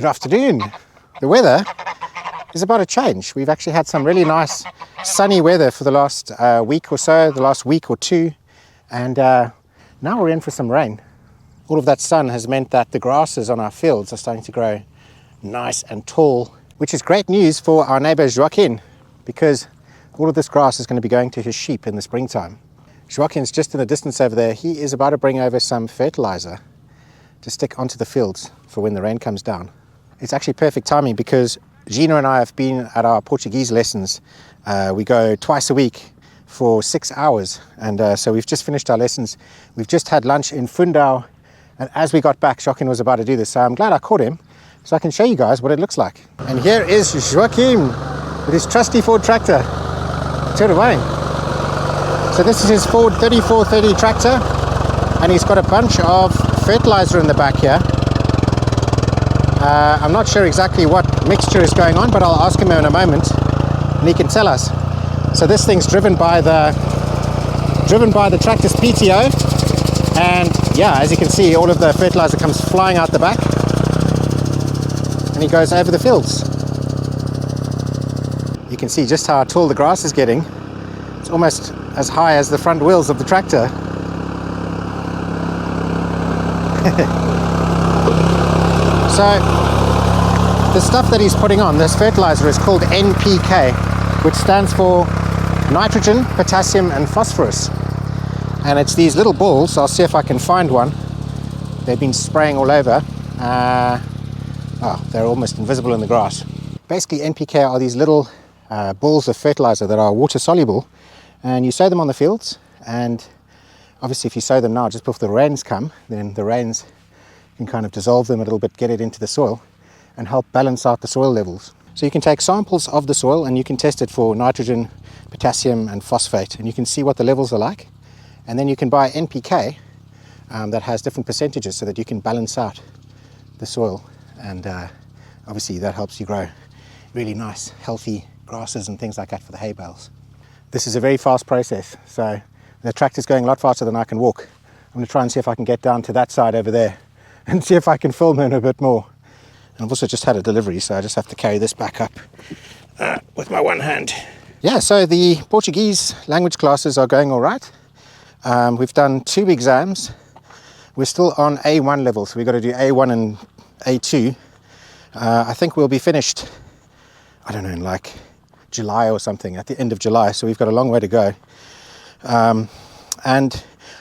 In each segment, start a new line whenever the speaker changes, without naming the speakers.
Good afternoon. The weather is about to change. We've actually had some really nice sunny weather for the last week or so, the last week or two, and now we're in for some rain. All of that sun has meant that the grasses on our fields are starting to grow nice and tall, which is great news for our neighbor Joaquin, because all of this grass is going to be going to his sheep in the springtime. Joaquin's just in the distance over there. He is about to bring over some fertilizer to stick onto the fields for when the rain comes down. It's actually perfect timing because Gina and I have been at our Portuguese lessons. We go twice a week for 6 hours, and so we've just finished our lessons. We've just had lunch in Fundão, and as we got back, Joaquin was about to do this, so I'm glad I caught him so I can show you guys what it looks like. And here is Joaquin with his trusty Ford tractor. Turn away. So this is his Ford 3430 tractor, and he's got a bunch of fertilizer in the back here. I'm not sure exactly what mixture is going on, but I'll ask him in a moment and he can tell us. So this thing's driven by the tractor's PTO, and yeah, as you can see, all of the fertilizer comes flying out the back and he goes over the fields. You can see just how tall the grass is getting. It's almost as high as the front wheels of the tractor. So the stuff that he's putting on, this fertilizer, is called NPK, which stands for nitrogen, potassium and phosphorus. And it's these little balls. I'll see if I can find one. They've been spraying all over. They're almost invisible in the grass. Basically, NPK are these little balls of fertilizer that are water soluble, and you sow them on the fields. And obviously if you sow them now just before the rains come, then the rains can kind of dissolve them a little bit, get it into the soil and help balance out the soil levels. So you can take samples of the soil and you can test it for nitrogen, potassium and phosphate, and you can see what the levels are like. And then you can buy NPK that has different percentages so that you can balance out the soil, and obviously that helps you grow really nice healthy grasses and things like that for the hay bales. This is a very fast process, so the tractor's going a lot faster than I can walk. I'm going to try and see if I can get down to that side over there and see if I can film him a bit more. And I've also just had a delivery, so I just have to carry this back up with my one hand. Yeah, so the Portuguese language classes are going all right. We've done 2 exams. We're still on A1 level, so we've got to do A1 and A2. I think we'll be finished, I don't know, in like July or something, at the end of July, so we've got a long way to go. And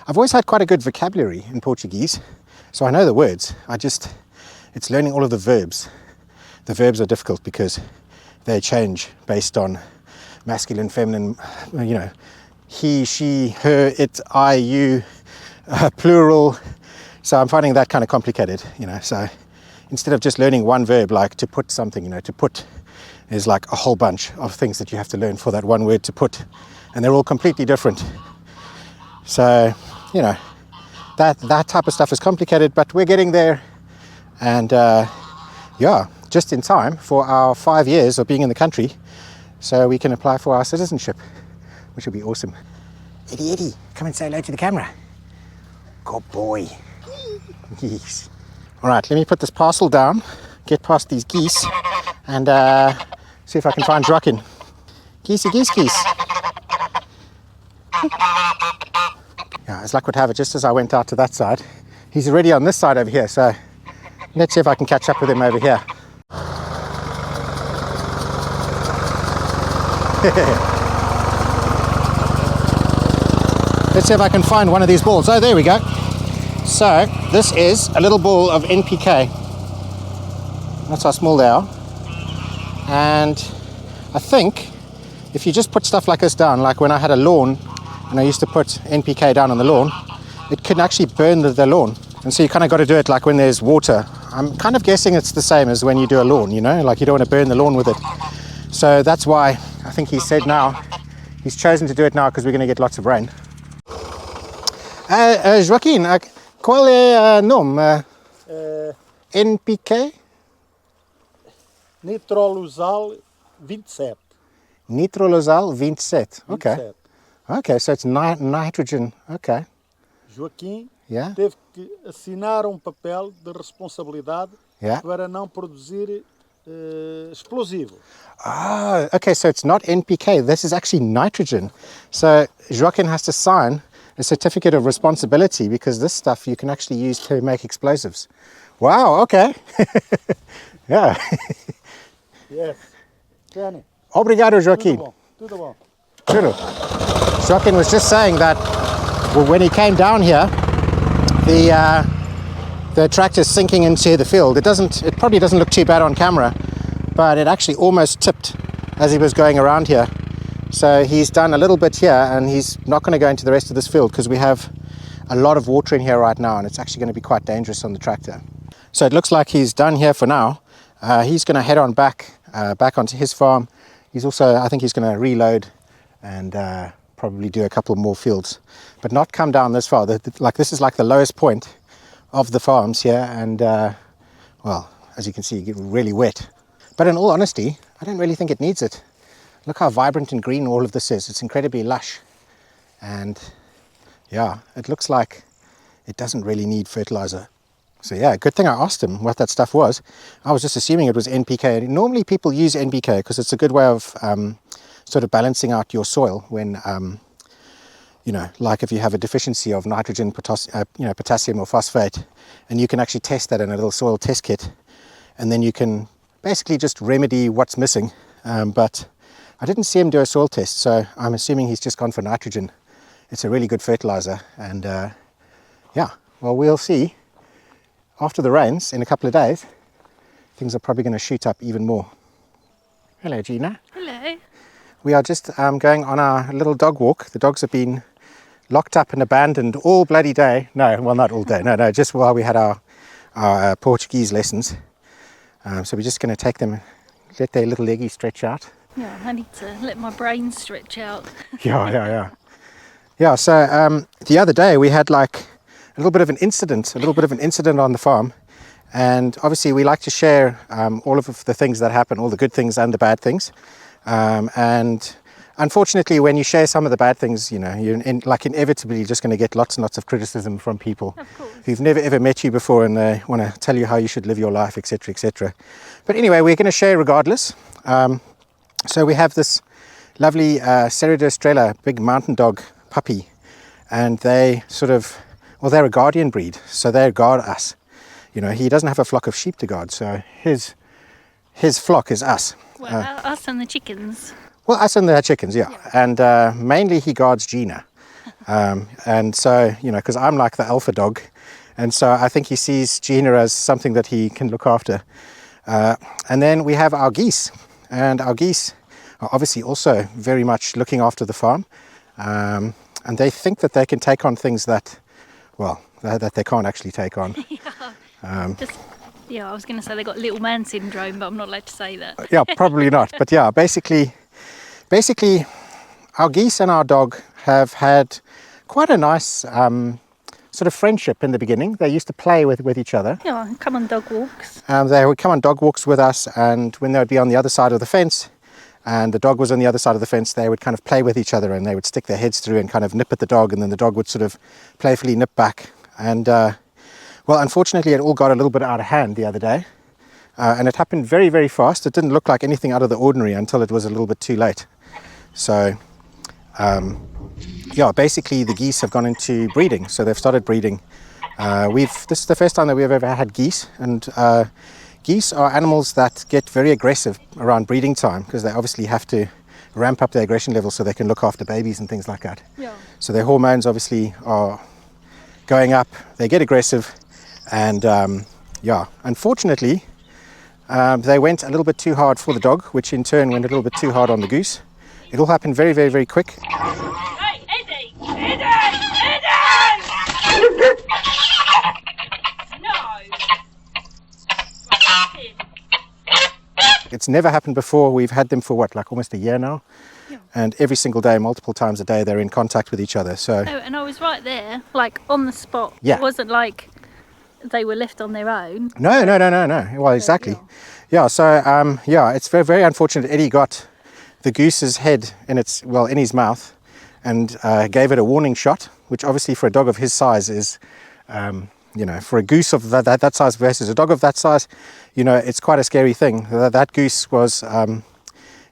I've always had quite a good vocabulary in Portuguese, so I know the words. It's learning all of the verbs. The verbs are difficult because they change based on masculine, feminine, he, she, her, it, I, you, plural. So I'm finding that kind of complicated, so instead of just learning one verb, like to put something, to put, there's like a whole bunch of things that you have to learn for that one word to put, and they're all completely different. So, that type of stuff is complicated, but we're getting there. And yeah, just in time for our 5 years of being in the country, so we can apply for our citizenship, which will be awesome. Eddie, come and say hello to the camera. Good boy. Yes. All right, let me put this parcel down, get past these geese, and see if I can find Joaquin. Geese. Yeah, as luck would have it, just as I went out to that side, he's already on this side over here, so let's see if I can catch up with him over here. Let's see if I can find one of these balls. Oh, there we go. So this is a little ball of NPK. That's how small they are. And I think if you just put stuff like this down, like when I had a lawn and I used to put NPK down on the lawn, it can actually burn the lawn. And so you kind of got to do it like when there's water. I'm kind of guessing it's the same as when you do a lawn, like you don't want to burn the lawn with it. So that's why I think he said now, he's chosen to do it now because we're going to get lots of rain. Joaquin, qual é o nome? NPK?
Nitroluzal 27.
Nitroluzal 27. Okay. 27. Okay, so it's nitrogen. Okay.
Joaquim teve que assinar papel de responsabilidade
Yeah.
para não produzir explosivo.
Ah, okay, so it's not NPK. This is actually nitrogen. So Joaquin has to sign a certificate of responsibility because this stuff you can actually use to make explosives. Wow, okay. Yeah.
Yes. Danny,
Obrigado, Joaquin.
tudo bom.
Tudo. Joaquin was just saying that when he came down here, the tractor's sinking into the field. It probably doesn't look too bad on camera, but it actually almost tipped as he was going around here. So he's done a little bit here and he's not going to go into the rest of this field because we have a lot of water in here right now and it's actually going to be quite dangerous on the tractor. So it looks like he's done here for now. He's going to head on back onto his farm. I think he's going to reload and probably do a couple more fields, but not come down this far. This is like the lowest point of the farms here, and well, as you can see, you get really wet. But in all honesty, I don't really think it needs it. Look how vibrant and green all of this is. It's incredibly lush, and yeah, it looks like it doesn't really need fertilizer. So yeah, good thing I asked him what that stuff was. I was just assuming it was NPK. Normally people use NPK because it's a good way of sort of balancing out your soil when you know, like if you have a deficiency of nitrogen, potassium or phosphate, and you can actually test that in a little soil test kit, and then you can basically just remedy what's missing. But I didn't see him do a soil test, so I'm assuming he's just gone for nitrogen. It's a really good fertilizer, and yeah, well, we'll see. After the rains in a couple of days, things are probably going to shoot up even more. Hello, Gina.
Hello.
We are just going on our little dog walk. The dogs have been locked up and abandoned all bloody day. No, well, not all day. No, just while we had our Portuguese lessons. So we're just going to take them, let their little leggies stretch out.
Yeah, I need to let my brain stretch out.
Yeah. Yeah, so the other day we had like a little bit of an incident on the farm. And obviously we like to share all of the things that happen, all the good things and the bad things. And unfortunately, when you share some of the bad things, you know, you're inevitably just going to get lots and lots of criticism from people who've never ever met you before, and they want to tell you how you should live your life, etc., etc. But anyway, we're going to share regardless. So we have this lovely Serra da Estrela, big mountain dog puppy, and they're a guardian breed, so they guard us. You know, he doesn't have a flock of sheep to guard, so his flock is us.
Well, us and the chickens.
Well, us and the chickens, yeah. And mainly he guards Gina. And so, you know, because I'm like the alpha dog, and so I think he sees Gina as something that he can look after. And then we have our geese, and our geese are obviously also very much looking after the farm. And they think that they can take on things that they can't actually take on.
Yeah, I was going to say they got little man syndrome, but I'm not allowed to say that.
Yeah, probably not. But yeah, basically, our geese and our dog have had quite a nice sort of friendship in the beginning. They used to play with each other.
Yeah, come on dog walks.
They would come on dog walks with us, and when they would be on the other side of the fence, and the dog was on the other side of the fence, they would kind of play with each other, and they would stick their heads through and kind of nip at the dog, and then the dog would sort of playfully nip back. And well, unfortunately, it all got a little bit out of hand the other day, and it happened very, very fast. It didn't look like anything out of the ordinary until it was a little bit too late. So, yeah, basically the geese have gone into breeding, so they've started breeding. This is the first time that we've ever had geese, and geese are animals that get very aggressive around breeding time because they obviously have to ramp up their aggression level so they can look after babies and things like that.
Yeah.
So their hormones obviously are going up, they get aggressive. And yeah, unfortunately, they went a little bit too hard for the dog, which in turn went a little bit too hard on the goose. It all happened very, very, very quick.
Hey, Eddie!
It's never happened before. We've had them for what, like almost a year now? Yeah. And every single day, multiple times a day, they're in contact with each other. So.
Oh, and I was right there, like on the spot.
Yeah.
It wasn't like they were left on their own.
No. Well, exactly. Yeah, so yeah, it's very, very unfortunate. Eddie got the goose's head in his mouth, and gave it a warning shot, which obviously for a dog of his size is you know, for a goose of that size versus a dog of that size, you know, it's quite a scary thing. That goose was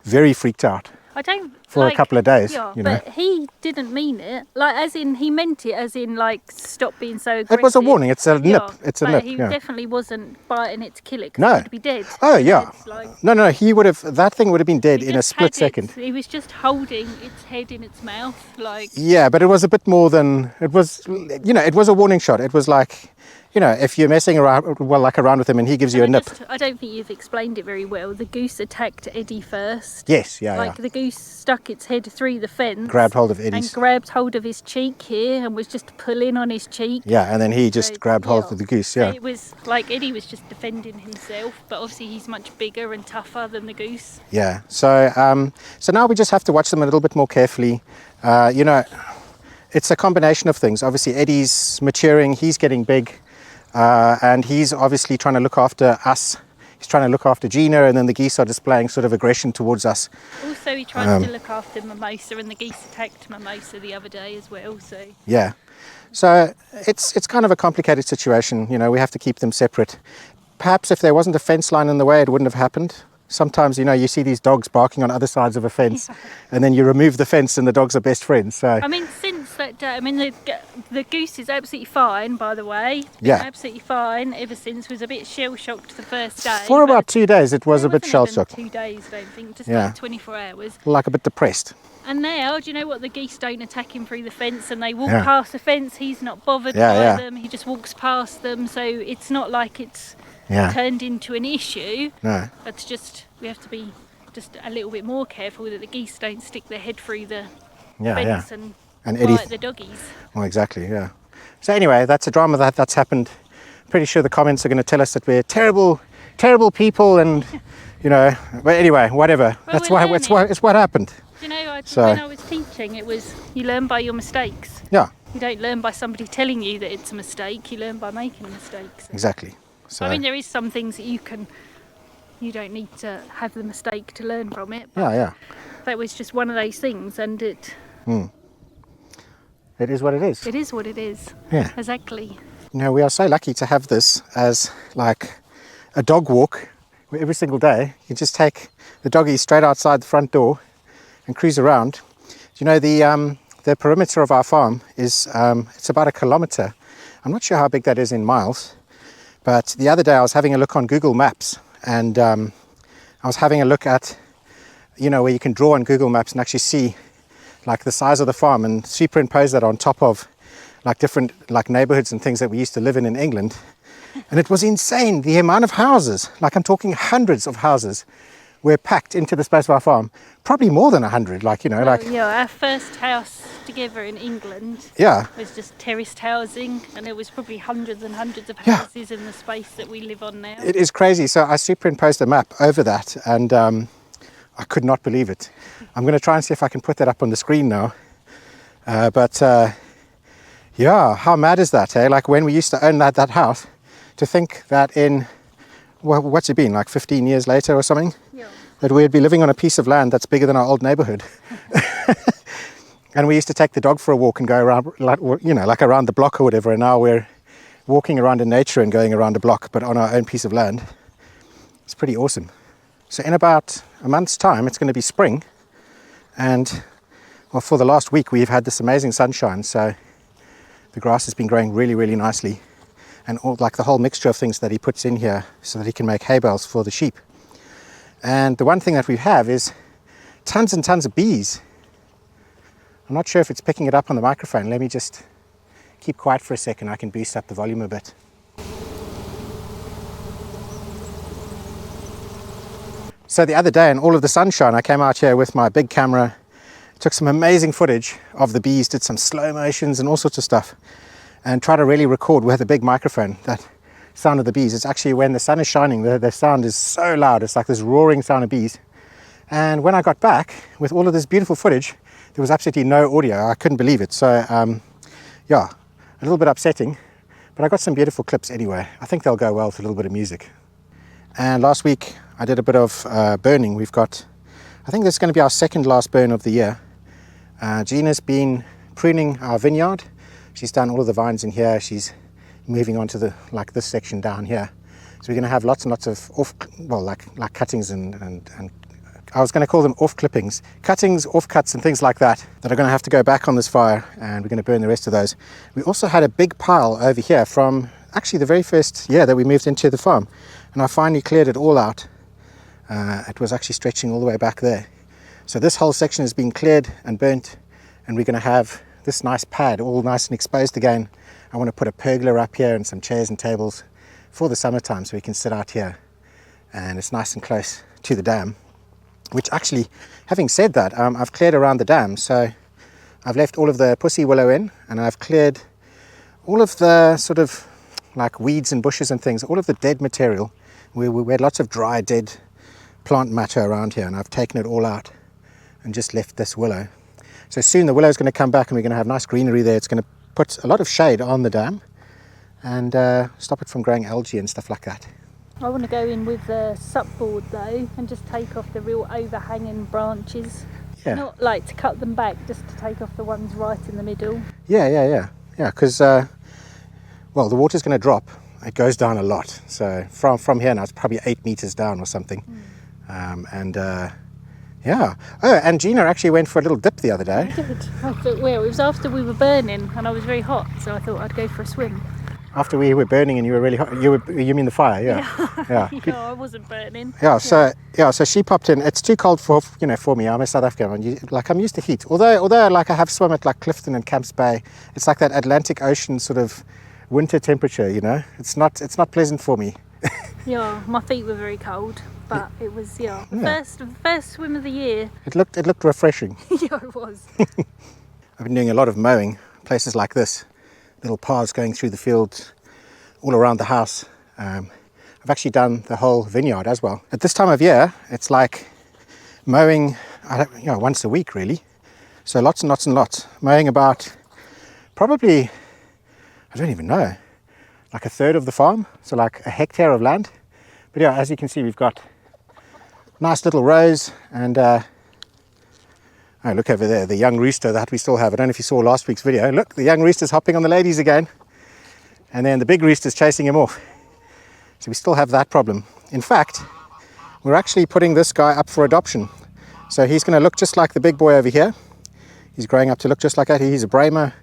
very freaked out
I don't
for
like,
a couple of days,
Yeah,
you know.
but he didn't mean it. Like, as in, he meant it as in, like, stop being so aggressive.
It was a warning. It's a nip.
Yeah,
It's a
but
nip.
he
Yeah.
definitely wasn't biting it to kill it, because
No.
it would be dead.
Oh,
Dead,
yeah.
like,
No, he would have. That thing would have been dead
he
in a
just
split
had it-
second.
He was just holding its head in its mouth, like.
Yeah, but it was a bit more than it was. You know, it was a warning shot. It was like, you know, if you're messing around, well, like around with him, and he gives you a
And
nip.
I don't think you've explained it very well. The goose attacked Eddie first.
Yes, yeah,
Like,
yeah.
the goose stuck its head through the fence.
Grabbed hold of
And
Eddie's.
grabbed hold of his cheek here and was just pulling on his cheek.
Yeah, and then he just
So,
grabbed hold
yeah.
of the goose.
So
Yeah.
it was like Eddie was just defending himself, but obviously he's much bigger and tougher than the goose.
Yeah. So so now we just have to watch them a little bit more carefully. You know, it's a combination of things. Obviously, Eddie's maturing. He's getting big, and he's obviously trying to look after us. He's trying to look after Gina, and then the geese are displaying sort of aggression towards us.
Also, he tries to look after Mimosa, and the geese attacked Mimosa the other day as well. So
Yeah. So it's kind of a complicated situation. You know, we have to keep them separate. Perhaps if there wasn't a fence line in the way, it wouldn't have happened. Sometimes, you know, you see these dogs barking on other sides of a fence, and then you remove the fence and the dogs are best friends. So
I mean, since that day, I mean, the goose is absolutely fine, by the way.
Yeah.
Absolutely fine. Ever since, was a bit shell shocked the first day.
for
but
about 2 days, it was
it
a bit
wasn't
shell
even
shocked,
2 days, I don't think. Just
Yeah.
like 24 hours.
like a bit depressed.
And now, do you know what? The geese don't attack him through the fence, and they walk
Yeah.
past the fence. He's not bothered
Yeah,
by
yeah.
them. He just walks past them. So it's not like it's
Yeah.
turned into an issue.
No.
It's just we have to be just a little bit more careful that the geese don't stick their head through the
Yeah, yeah.
fence and
And Eddie.
bite the doggies.
Well, exactly. Yeah. So anyway, that's a drama that's happened. Pretty sure the comments are going to tell us that we're terrible, terrible people, and you know. But anyway, whatever.
Well,
That's
we're
why. It's why.
learning.
It's what happened.
You know,
So-
when I was teaching, it was you learn by your mistakes.
Yeah.
You don't learn by somebody telling you that it's a mistake. You learn by making mistakes.
Exactly. So.
I mean, there is some things that you don't need to have the mistake to learn from it. But
yeah, yeah.
that was just one of those things, and it
It is what it is.
is what it is.
Yeah.
Exactly.
You know, we are so lucky to have this as like a dog walk where every single day. You just take the doggies straight outside the front door and cruise around. You know, the perimeter of our farm is it's about 1 kilometer. I'm not sure how big that is in miles, but the other day I was having a look on Google Maps, and I was having a look at, you know, where you can draw on Google Maps and actually see like the size of the farm and superimpose that on top of like different like neighborhoods and things that we used to live in England. And it was insane, the amount of houses, like I'm talking hundreds of houses, were packed into the space of our farm. Probably more than 100, like, you know, like,
Well, yeah, our first house together in England
yeah,
was just terraced housing, and there was probably hundreds and hundreds of
Yeah.
houses in the space that we live on now.
it is crazy. So I superimposed a map over that, and I could not believe it. I'm going to try and see if I can put that up on the screen now. But yeah, how mad is that, eh? Like when we used to own that house, to think that in, well, what's it been, like 15 years later or something?
Yeah.
That we'd be living on a piece of land that's bigger than our old neighborhood. And we used to take the dog for a walk and go around, like, you know, like around the block or whatever. And now we're walking around in nature and going around a block, but on our own piece of land. It's pretty awesome. So in about a month's time, it's going to be spring. And well, for the last week, we've had this amazing sunshine. So the grass has been growing really, really nicely. And all, like the whole mixture of things that he puts in here so that he can make hay bales for the sheep. And the one thing that we have is tons and tons of bees. I'm not sure if it's picking it up on the microphone. Let me just keep quiet for a second. I can boost up the volume a bit. So the other day in all of the sunshine, I came out here with my big camera, took some amazing footage of the bees, did some slow motions and all sorts of stuff, and tried to really record with a big microphone that sound of the bees. It's actually when the sun is shining, the sound is so loud. It's like this roaring sound of bees. And when I got back with all of this beautiful footage, there was absolutely no audio. I couldn't believe it. So yeah, a little bit upsetting, but I got some beautiful clips anyway. I think they'll go well with a little bit of music. And last week I did a bit of burning. We've got, I think this is going to be our second last burn of the year. Gina's been pruning our vineyard. She's done all of the vines in here. She's moving on to the this section down here. So we're going to have lots and lots of like cuttings and I was going to call them off clippings, cuttings, off cuts and things like that are going to have to go back on this fire, and we're going to burn the rest of those. We also had a big pile over here from actually the very first year that we moved into the farm, and I finally cleared it all out. It was actually stretching all the way back there. So this whole section has been cleared and burnt, and we're going to have this nice pad all nice and exposed again. I want to put a pergola up here and some chairs and tables for the summertime so we can sit out here, and it's nice and close to the dam. Which actually, having said that, I've cleared around the dam, so I've left all of the pussy willow in, and I've cleared all of the sort of like weeds and bushes and things, all of the dead material. We had lots of dry, dead plant matter around here, and I've taken it all out and just left this willow. So soon the willow is going to come back and we're going to have nice greenery there. It's going to put a lot of shade on the dam and stop it from growing algae and stuff like that.
I want to go in with the sup board though and just take off the real overhanging branches.
Yeah.
Not like to cut them back, just to take off the ones right in the middle.
Yeah, because well, the water's going to drop. It goes down a lot. So from here now it's probably 8 meters down or something. Yeah. Oh, and Gina actually went for a little dip the other day.
I did. I thought, well, it was after we were burning and I was very hot, so I thought I'd go for a swim.
After we were burning and you were really hot, you mean the fire? Yeah.
No, I wasn't burning.
So she popped in. It's too cold for me. I'm a South African. I'm used to heat. Although like I have swum at like Clifton and Camps Bay, it's like that Atlantic Ocean sort of winter temperature. It's not pleasant for me.
Yeah, my feet were very cold, but it was the first swim of the year.
It looked refreshing.
Yeah, it was.
I've been doing a lot of mowing places like this. Little paths going through the fields all around the house. I've actually done the whole vineyard as well. At this time of year, it's like mowing once a week really. So lots and lots and lots. Mowing about probably, I don't even know, like a third of the farm. So like a hectare of land. But yeah, as you can see, we've got nice little rows and oh, look over there, the young rooster that we still have. I don't know if you saw last week's video. Look, the young rooster's hopping on the ladies again. And then the big rooster's chasing him off. So we still have that problem. In fact, we're actually putting this guy up for adoption. So he's going to look just like the big boy over here. He's growing up to look just like that. He's a Bramer.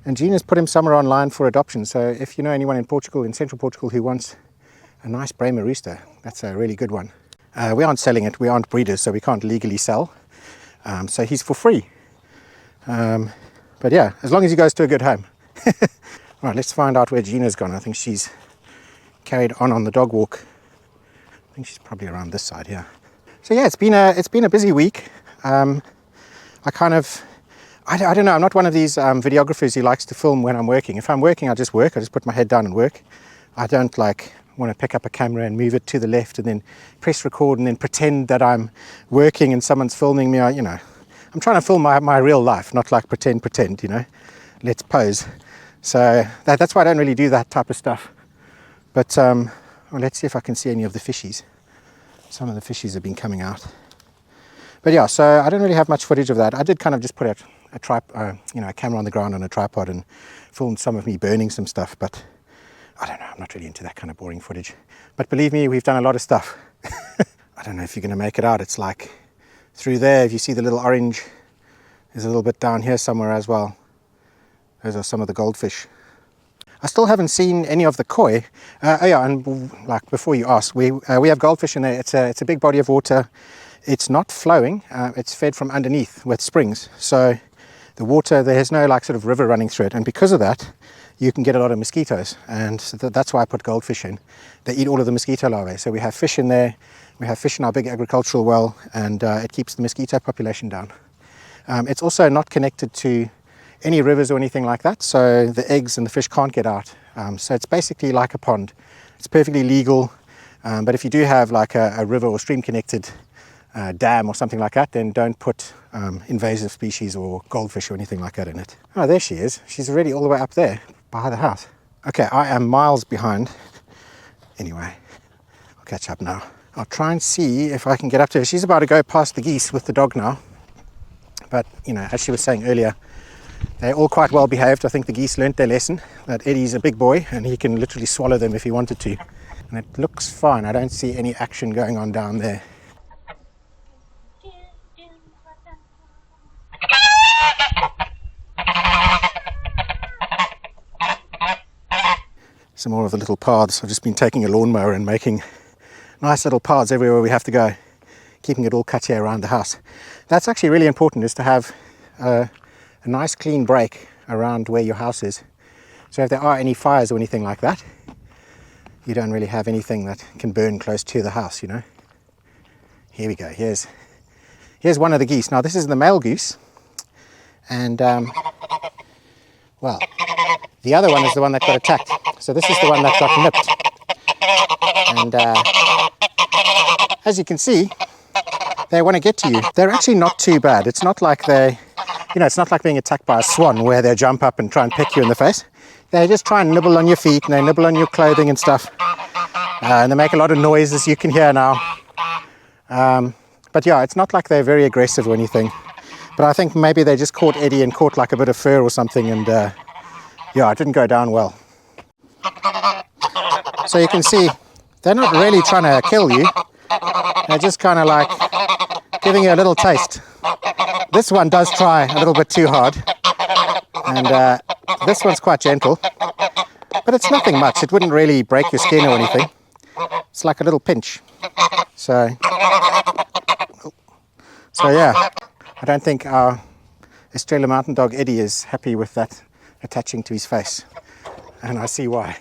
And Gina's put him somewhere online for adoption. So if you know anyone in Portugal, in central Portugal, who wants a nice Bramer rooster, that's a really good one. We aren't selling it. We aren't breeders, so we can't legally sell. So he's for free. But yeah, as long as he goes to a good home. Right, let's find out where Gina's gone. I think she's carried on the dog walk. I think she's probably around this side here. So yeah, it's been a busy week. I don't know, I'm not one of these videographers who likes to film when I'm working. If I'm working, I just work. I just put my head down and work. I don't want to pick up a camera and move it to the left and then press record and then pretend that I'm working and someone's filming me. I'm trying to film my real life, not like pretend, let's pose. So that's why I don't really do that type of stuff. But well, let's see if I can see any of the fishies. Some of the fishies have been coming out. But yeah, so I don't really have much footage of that. I did kind of just put a camera on the ground on a tripod and filmed some of me burning some stuff, but I don't know, I'm not really into that kind of boring footage. But believe me, we've done a lot of stuff. I don't know if you're going to make it out. It's like through there, if you see the little orange, there's a little bit down here somewhere as well. Those are some of the goldfish. I still haven't seen any of the koi. And like before you ask, we have goldfish in there. It's a big body of water. It's not flowing. It's fed from underneath with springs. So the water, there's no like sort of river running through it. And because of that, you can get a lot of mosquitoes. And so that's why I put goldfish in. They eat all of the mosquito larvae. So we have fish in there. We have fish in our big agricultural well, and it keeps the mosquito population down. It's also not connected to any rivers or anything like that, so the eggs and the fish can't get out. So it's basically like a pond. It's perfectly legal, but if you do have like a river or stream connected dam or something like that, then don't put invasive species or goldfish or anything like that in it. Oh, there she is. She's already all the way up there by the house. Okay, I am miles behind. Anyway, I'll catch up now. I'll try and see if I can get up to her. She's about to go past the geese with the dog now. But, as she was saying earlier, They're all quite well behaved. I think the geese learnt their lesson, that Eddie's a big boy and he can literally swallow them if he wanted to. And it looks fine. I don't see any action going on down there. Some more of the little paths. I've just been taking a lawnmower and making nice little paths everywhere we have to go, keeping it all cut here around the house. That's actually really important, is to have a nice clean break around where your house is. So if there are any fires or anything like that, you don't really have anything that can burn close to the house, you know. Here we go. Here's one of the geese. Now this is the male goose, and well, the other one is the one that got attacked. So this is the one that got nipped. And as you can see, they want to get to you. They're actually not too bad. It's not like it's not like being attacked by a swan where they jump up and try and peck you in the face. They just try and nibble on your feet, and they nibble on your clothing and stuff. And they make a lot of noise, as you can hear now. But yeah, it's not like they're very aggressive or anything. But I think maybe they just caught Eddie and caught like a bit of fur or something, and yeah, it didn't go down well. So you can see, they're not really trying to kill you. They're just kind of like giving you a little taste. This one does try a little bit too hard, and this one's quite gentle, but it's nothing much. It wouldn't really break your skin or anything. It's like a little pinch. So yeah, I don't think our Estrela mountain dog Eddie is happy with that attaching to his face, and I see why.